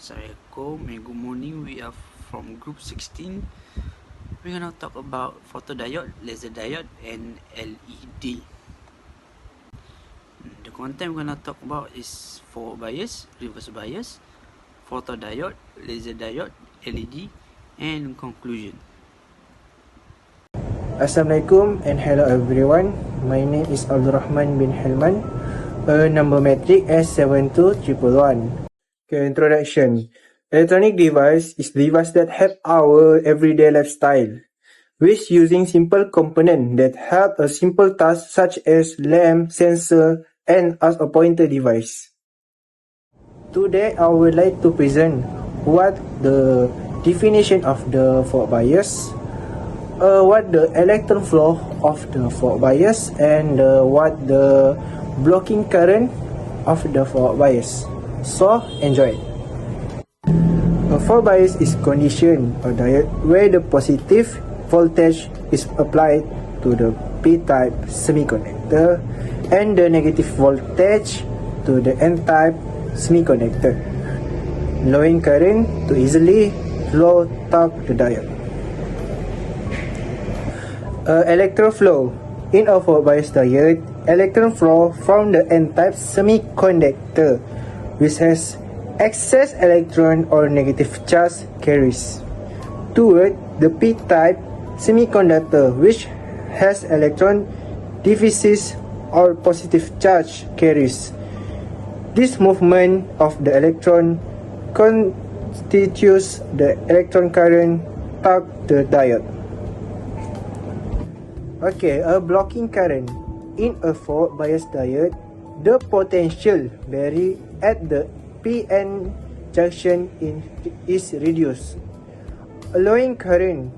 Assalamualaikum and good morning. We are from group 16. We're gonna talk about photodiode, laser diode, and LED. The content we're gonna talk about is forward bias, reverse bias, photodiode, laser diode, LED, and conclusion. Assalamualaikum and hello everyone. My name is Abdul Rahman bin Helman, number metric S72111. Okay, introduction. Electronic device is device that help our everyday lifestyle, which using simple component that help a simple task such as lamp, sensor, and as a pointer device. Today, I would like to present what the definition of the forward bias, what the electron flow of the forward bias, and what the blocking current of the forward bias. So enjoy. A forward bias is condition or diode where the positive voltage is applied to the p-type semiconductor and the negative voltage to the n-type semiconductor, allowing current to easily flow through the diode. Electron flow. In a forward bias diode, electron flow from the n-type semiconductor, which has excess electron or negative charge carries, toward the p-type semiconductor, which has electron deficit or positive charge carries. This movement of the electron constitutes the electron current through the diode. Okay, a blocking current. In a forward bias diode, the potential vary at the PN junction is reduced, allowing current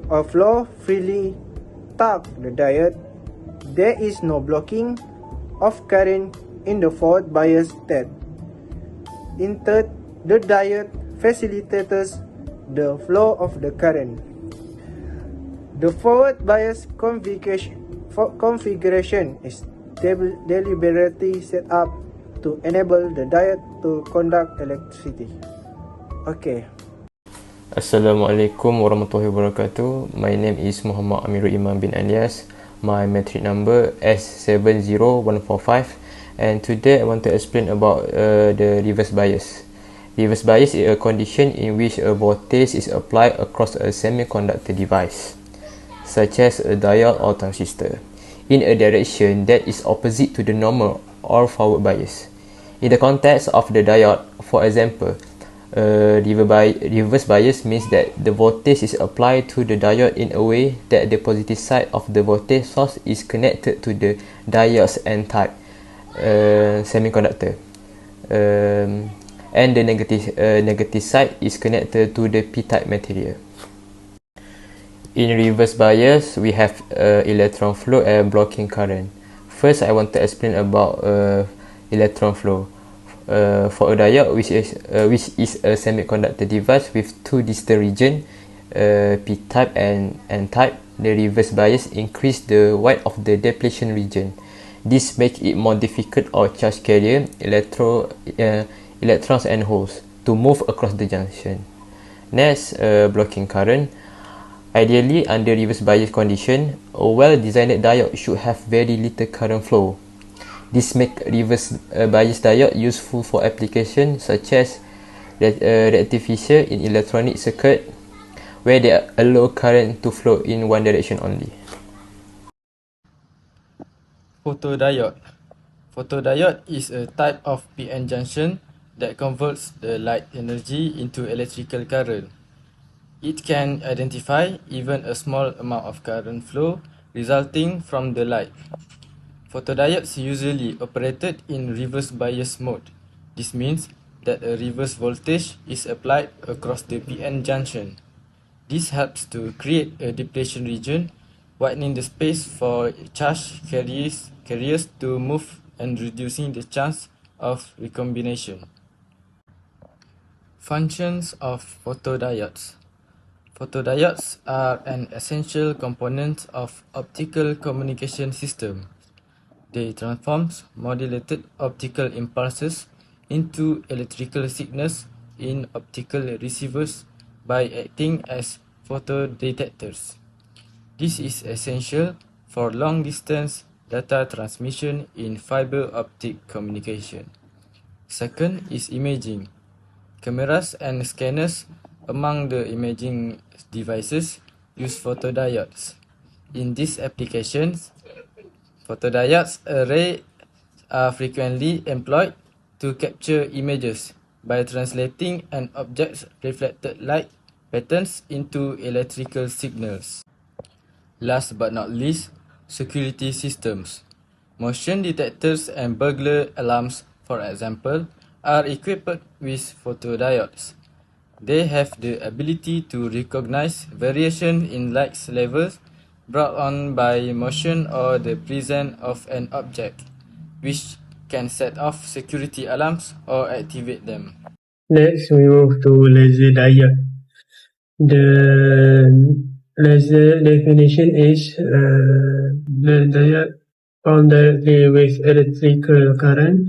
or flow freely through the diode. There is no blocking of current in the forward bias state. Instead, the diode facilitates the flow of the current. The forward bias configuration is deliberately set up to enable the diode to conduct electricity. Okay. Assalamualaikum warahmatullahi wabarakatuh. My name is Muhammad Amirul Iman bin Alias. My metric number S70145, and today I want to explain about the reverse bias. Reverse bias is a condition in which a voltage is applied across a semiconductor device, such as a diode or transistor, in a direction that is opposite to the normal or forward bias. In the context of the diode, for example, reverse bias means that the voltage is applied to the diode in a way that the positive side of the voltage source is connected to the diode's n-type semiconductor, and the negative side is connected to the p-type material. In reverse bias, we have electron flow and blocking current. First, I want to explain about electron flow. For a diode, which is a semiconductor device with two distant regions, p-type and n-type, the reverse bias increase the width of the depletion region. This makes it more difficult for charge carrier, electrons and holes to move across the junction. Next, blocking current. Ideally, under reverse bias condition, a well-designed diode should have very little current flow. This makes reverse bias diode useful for applications such as rectifier in electronic circuit, where they allow current to flow in one direction only. Photodiode. Photodiode is a type of PN junction that converts the light energy into electrical current. It can identify even a small amount of current flow resulting from the light. Photodiodes usually operated in reverse bias mode. This means that a reverse voltage is applied across the PN junction. This helps to create a depletion region, widening the space for charge carriers to move and reducing the chance of recombination. Functions of photodiodes. Photodiodes are an essential component of optical communication system. They transform modulated optical impulses into electrical signals in optical receivers by acting as photodetectors. This is essential for long-distance data transmission in fiber optic communication. Second is imaging. Cameras and scanners among the imaging devices use photodiodes. In these applications, photodiodes array are frequently employed to capture images by translating an object's reflected light patterns into electrical signals. Last but not least, security systems. Motion detectors and burglar alarms, for example, are equipped with photodiodes. They have the ability to recognize variation in light levels brought on by motion or the presence of an object, which can set off security alarms or activate them. Next, we move to laser diode. The laser definition is the diode bound directly with electrical current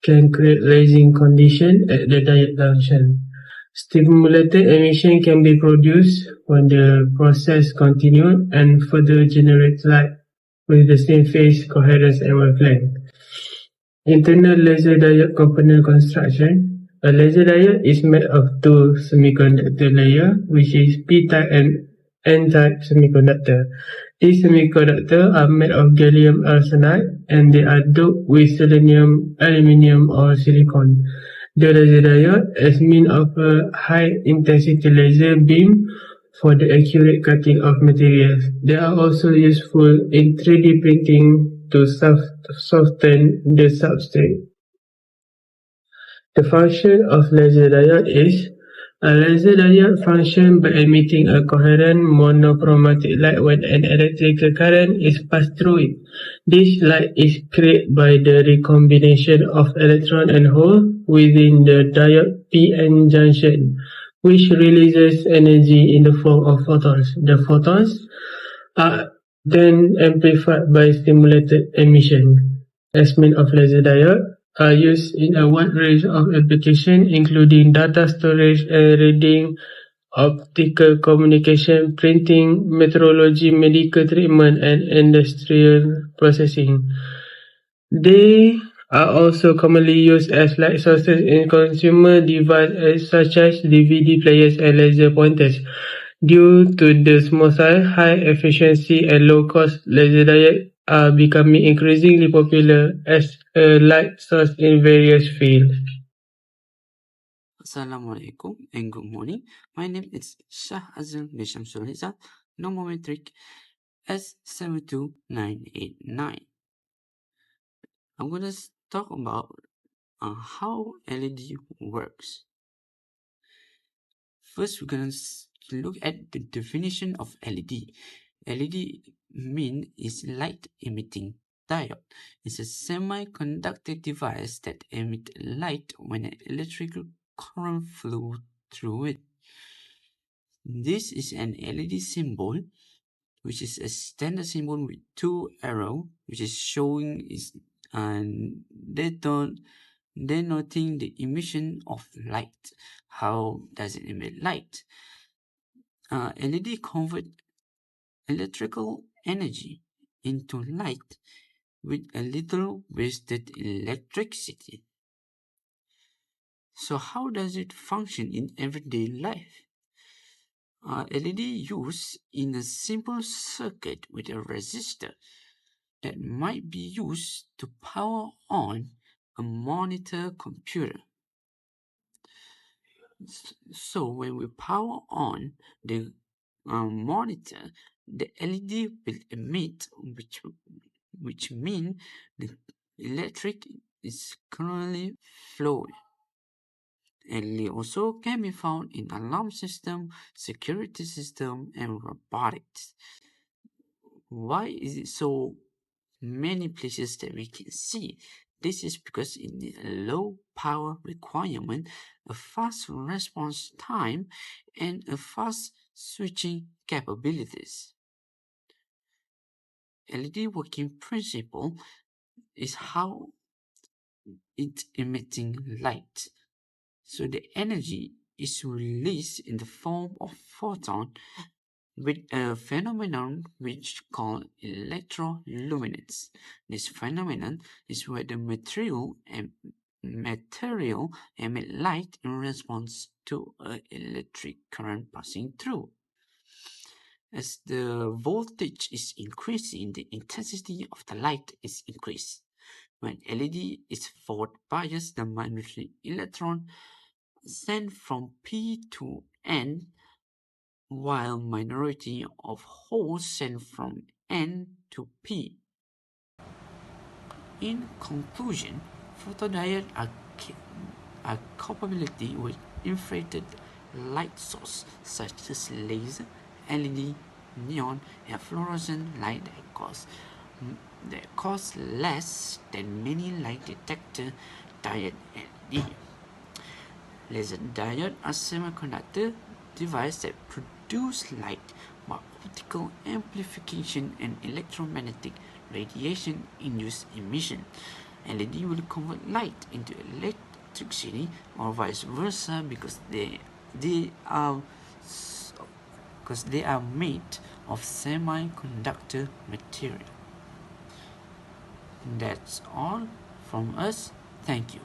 can create lasing condition at the diode junction. Stimulated emission can be produced when the process continues and further generates light with the same phase, coherence, and wavelength. Internal laser diode component construction. A laser diode is made of two semiconductor layers, which is P-type and N-type semiconductor. These semiconductors are made of gallium arsenide and they are doped with selenium, aluminum, or silicon. The laser diode is means of a high-intensity laser beam for the accurate cutting of materials. They are also useful in 3D printing to soften the substrate. The function of laser diode is a laser diode functions by emitting a coherent monochromatic light when an electrical current is passed through it. This light is created by the recombination of electron and hole within the diode p-n junction, which releases energy in the form of photons. The photons are then amplified by stimulated emission. As means of laser diode are used in a wide range of applications, including data storage and reading, optical communication, printing, metrology, medical treatment, and industrial processing. They are also commonly used as light sources in consumer devices such as DVD players and laser pointers. Due to the small size, high efficiency, and low cost, laser diodes are becoming increasingly popular as a light source in various fields. Assalamualaikum and good morning. My name is Shah Azam bin Shamsul Izzat, numeric S72989. I'm going to talk about how LED works. First, we're going to look at the definition of LED. LED is light emitting diode. It's a semiconductor device that emits light when an electrical current flows through it. This is an LED symbol, which is a standard symbol with two arrows, which is showing denoting the emission of light. How does it emit light? LED convert electrical energy into light with a little wasted electricity. So how does it function in everyday life? LED used in a simple circuit with a resistor that might be used to power on a monitor computer. So when we power on the monitor, the LED will emit, which means the electric is currently flowing. LED also can be found in alarm system, security system, and robotics. Why is it so many places that we can see? This is because it needs a low power requirement, a fast response time, and a fast switching capabilities. LED working principle is how it's emitting light. So the energy is released in the form of photon with a phenomenon which called electroluminescence. This phenomenon is where the material emit light in response to an electric current passing through. As the voltage is increasing, the intensity of the light is increased. When LED is forward biased, the minority electron sent from P to N, while minority of holes sent from N to P. In conclusion, photodiodes are compatibility with infrared light sources such as laser, LED, neon, and fluorescent light that cost less than many light detector diode LED. Laser diodes are semiconductor devices that produce light by optical amplification and electromagnetic radiation-induced emission. LED will convert light into electricity or vice versa because they are made of semiconductor material. That's all from us. Thank you.